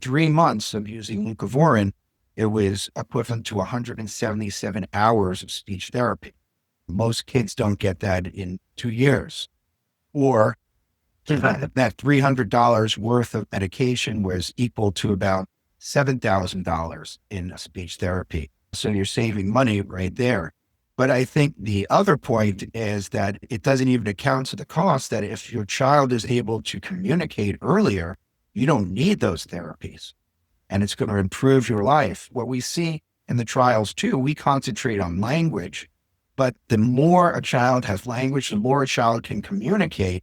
3 months of using Leucovorin, it was equivalent to 177 hours of speech therapy. Most kids don't get that in 2 years. Or that $300 worth of medication was equal to about $7,000 in speech therapy. So you're saving money right there. But I think the other point is that it doesn't even account to the cost that if your child is able to communicate earlier, you don't need those therapies, and it's going to improve your life. What we see in the trials too, we concentrate on language, but the more a child has language, the more a child can communicate.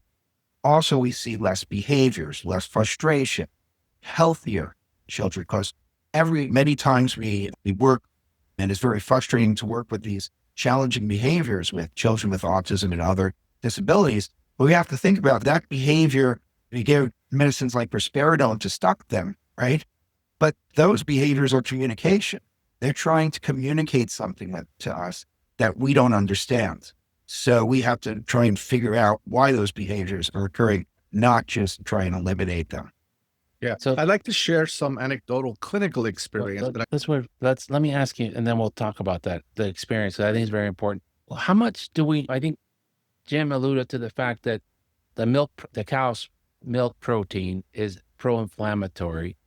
Also, we see less behaviors, less frustration, healthier children, because many times we work, and it's very frustrating to work with these challenging behaviors with children with autism and other disabilities. But we have to think about that behavior. We give medicines like risperidone to stop them, right? But those behaviors are communication. They're trying to communicate something to us that we don't understand. So we have to try and figure out why those behaviors are occurring, not just try and eliminate them. Yeah. So I'd like to share some anecdotal clinical experience. Let me ask you, and then we'll talk about the experience. I think it's very important. Well, how much I think Jim alluded to the fact that the cow's milk protein is pro-inflammatory,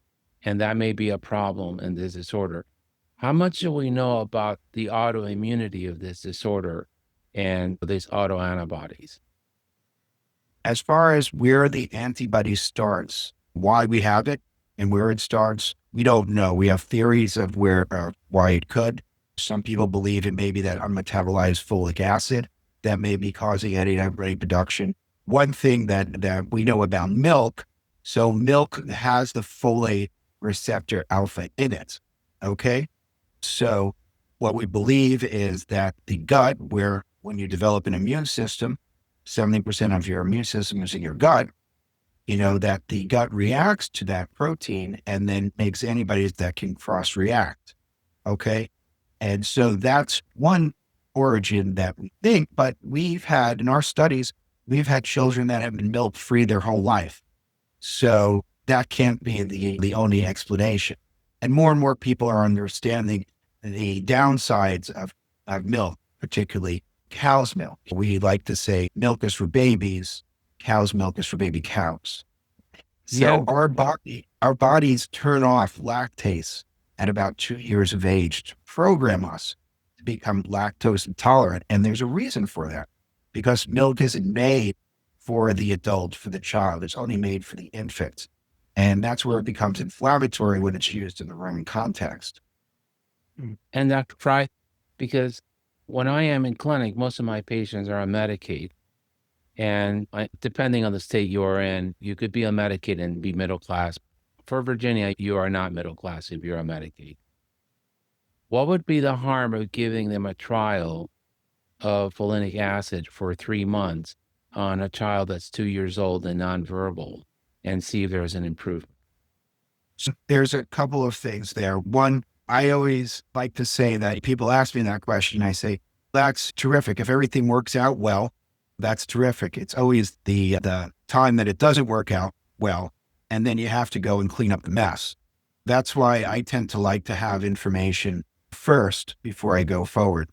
and that may be a problem in this disorder. How much do we know about the autoimmunity of this disorder and these autoantibodies? As far as where the antibody starts, why we have it and where it starts, we don't know. We have theories of why it could. Some people believe it may be that unmetabolized folic acid that may be causing antibody production. One thing that we know about milk, so milk has the folate receptor alpha in it, okay? So what we believe is that the gut, where when you develop an immune system, 70% of your immune system is in your gut, that the gut reacts to that protein and then makes antibodies that can cross-react, okay? And so that's one origin that we think, but we've had, in our studies, we've had children that have been milk-free their whole life. So that can't be the only explanation. And more people are understanding the downsides of milk, particularly cow's milk. We like to say milk is for babies, cow's milk is for baby cows. So our bodies turn off lactase at about 2 years of age to program us to become lactose intolerant. And there's a reason for that, because milk isn't made for the adult, for the child. It's only made for the infant. And that's where it becomes inflammatory when it's used in the wrong context. And Dr. Fry, because when I am in clinic, most of my patients are on Medicaid. And depending on the state you're in, you could be on Medicaid and be middle class. For Virginia, you are not middle class if you're on Medicaid. What would be the harm of giving them a trial of folinic acid for 3 months on a child that's 2 years old and nonverbal and see if there's an improvement? So there's a couple of things there. One, I always like to say that people ask me that question. I say, that's terrific. If everything works out well, that's terrific. It's always the time that it doesn't work out well, and then you have to go and clean up the mess. That's why I tend to like to have information first before I go forward.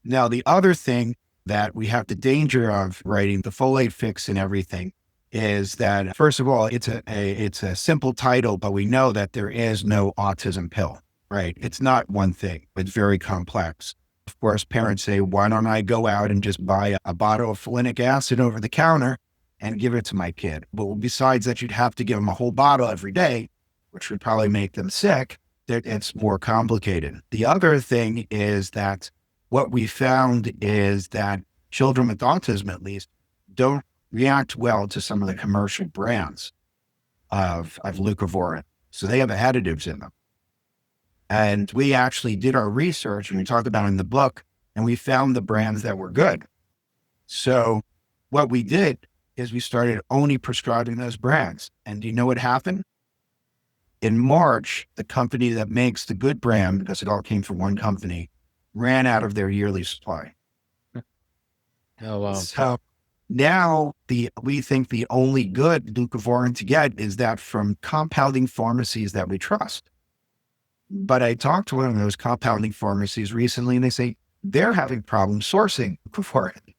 Now, the other thing that we have the danger of writing the folate fix and everything is that, first of all, it's a simple title, but we know that there is no autism pill, right? It's not one thing. It's very complex. Of course, parents say, why don't I go out and just buy a bottle of folinic acid over the counter and give it to my kid? But besides that, you'd have to give them a whole bottle every day, which would probably make them sick. It's more complicated. The other thing is that what we found is that children with autism, at least, don't react well to some of the commercial brands of Leucovorin. So they have additives in them. And we actually did our research, and we talked about it in the book, and we found the brands that were good. So what we did is we started only prescribing those brands. And do you know what happened? In March, the company that makes the good brand, because it all came from one company, ran out of their yearly supply. Oh, wow. So Now, we think the only good leucovorin to get is that from compounding pharmacies that we trust. But I talked to one of those compounding pharmacies recently, and they say they're having problems sourcing leucovorin.